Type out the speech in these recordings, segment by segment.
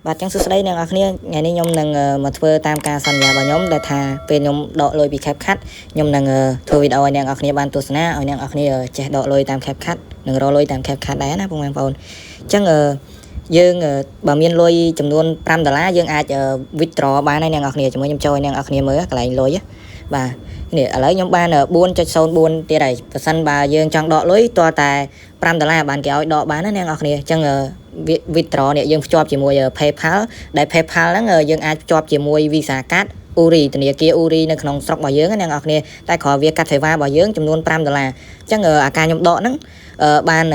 បាទចឹងសួស្តីអ្នកនរគ្នាថ្ងៃនេះខ្ញុំនឹងមកធ្វើតាមការសន្យារបស់ខ្ញុំដែលថាពេលខ្ញុំដកលុយពី CapCut ខ្ញុំនឹងធ្វើវីដេអូឲ្យអ្នកនរគ្នាបានទស្សនាឲ្យអ្នកនរគ្នាចេះដកលុយតាម CapCut និងរកលុយតាម CapCut ដែរណាបងប្អូនចឹងយើងបើមានលុយចំនួន$5យើងអាច withdraw បានហើយអ្នកនរគ្នាជាមួយខ្ញុំចូលឲ្យអ្នកនរគ្នាមើលកន្លែងលុយបាទនេះឥឡូវខ្ញុំបាន 4.04 ទៀតហើយប្រសិនបើយើងចង់ដកលុយតើតែ$5បានគេឲ្យដកបានណាអ្នកនរគ្នាចឹងwithdraw នេះយើងភ្ជាប់ជាមួយ PayPal ដែល PayPal ហ្នឹងយើងអាចភ្ជាប់ជាមួយ Visa Card Uri ធនាគារ Uri នៅក្នុងស្រុករបស់យើងណាអ្នកនរគ្នាតែគ្រាន់វាកាត់សេវារបស់យើងចំនួន$5អញ្ចឹងអាការខ្ញុំដកហ្នឹងបាន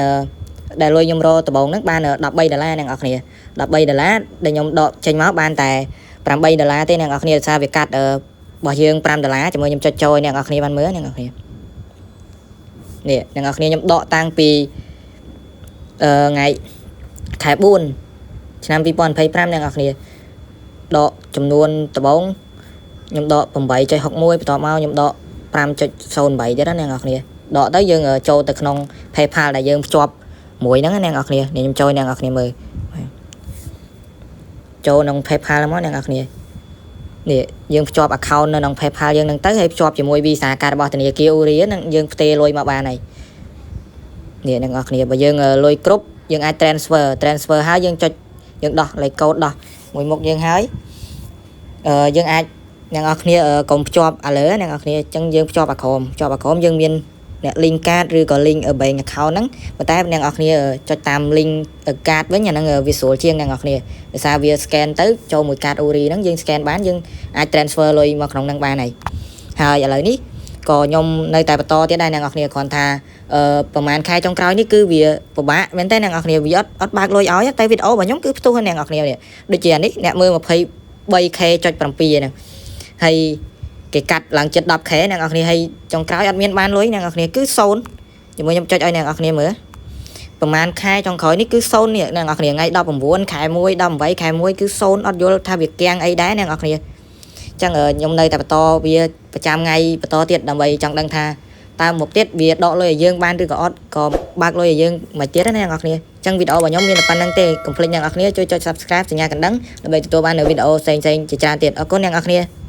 ដែលលុយខ្ញុំរកដំបូងហ្នឹងបាន$13អ្នកនរគ្នា$13ដែលខ្ញុំដកចេញមកបានតែ$8ទេអ្នកនរគ្នាដោយសារវាកាត់របស់យើង$5ជាមួយខ្ញុំចុចចូលឲ្យអ្នកនរគ្នាបានមើលអ្នកនរគ្នានេះអ្នកនរគ្នាខ្ញុំដកតាំងពីថ្ងៃខែ4ឆ្នាំ2025អ្នកនរគ្នាដកចំនួនដំបូងខ្ញុំដក 8.61 បន្ទាប់មកខ្ញុំដក 5.08 ទៀតណាអ្នកនរគ្នាដកទៅយើងចូលទៅក្នុង PayPal ដែលយើងភ្ជាប់មួយហ្នឹងអ្នកនរគ្នាខ្ញុំចូលអ្នកនរគ្នាមើលចូលក្នុង PayPal មកអ្នកនរគ្នានេះយើងភ្ជាប់ account នៅក្នុង PayPal យើងនឹងទៅហើយភ្ជាប់ជាមួយ Visa Card របស់ធនាគារ Uri ហ្នឹងយើងផ្ទេរលុយមកបានហើយនេះអ្នកនរគ្នាបើយើងលុយគ្រប់យើងអាច transfer ហើយយើងចុចយើងដោះលេខកូដដោះមួយមុខយើងហើយយើងអាចអ្នកនរគ្នាកុំភ្ជាប់ឥឡូវអ្នកនរគ្នាអញ្ចឹងយើងភ្ជាប់អាក្រមយើងមានអ្នក link card ឬក៏ link bank account ហ្នឹងប៉ុន្តែអ្នកនរគ្នាចុចតាម link card វិញអាហ្នឹងវាស្រួលជាងអ្នកនរគ្នាដោយសារវា scan ទៅចូលមួយ card Uri ហ្នឹងយើង scan បានយើងអាច transfer លុយមកក្នុងហ្នឹងបានហើយឥឡូវនេះក៏ខ្ញុំនៅតែបន្តទៀតដែរអ្នកនរគ្នាគ្រាន់ថាប្រហែលខែចុងក្រោយនេះគឺវាពិបាកមែនតើអ្នកនរគ្នាវាអត់បើកលុយឲ្យតែវីដេអូរបស់ខ្ញុំគឺផ្ទុះឲ្យអ្នកនរគ្នានេះដូចជានេះអ្នកមើល 23k.7 ហ្នឹងហើយគេកាត់ឡើងជិត 10k អ្នកនរគ្នាហើយចុងក្រោយអត់មានបានលុយអ្នកនរគ្នាគឺ0ជាមួយខ្ញុំចុចឲ្យអ្នកនរគ្នាមើលប្រហែលខែចុងក្រោយនេះគឺ0នេះអ្នកនរគ្នាថ្ងៃ19ខែ1 18ខែ1គឺ0អត់យល់ថាវាកៀងអីដែរអ្នកនរគ្នាចឹងខ្ញុំនៅតែបន្តវាប្រចាំថ្ងៃបន្តទៀតដើម្បីចង់ដឹងថាតើមុខទៀតវាដកលុយឲ្យយើងបានឬក៏អត់ក៏បើកលុយឲ្យយើងមកទៀតណាអ្នកនរគ្នាចឹងវីដេអូរបស់ខ្ញុំមានតែប៉ុណ្្នឹងទេកុំភ្លេចអ្នកនរគ្នាជួយចុច Subscribe សញ្ញាកណ្ដឹងដើម្បីទទួលបាននូវវីដេអូផ្សេងៗជាច្រើនទៀតអរគុណអ្នកនរគ្នា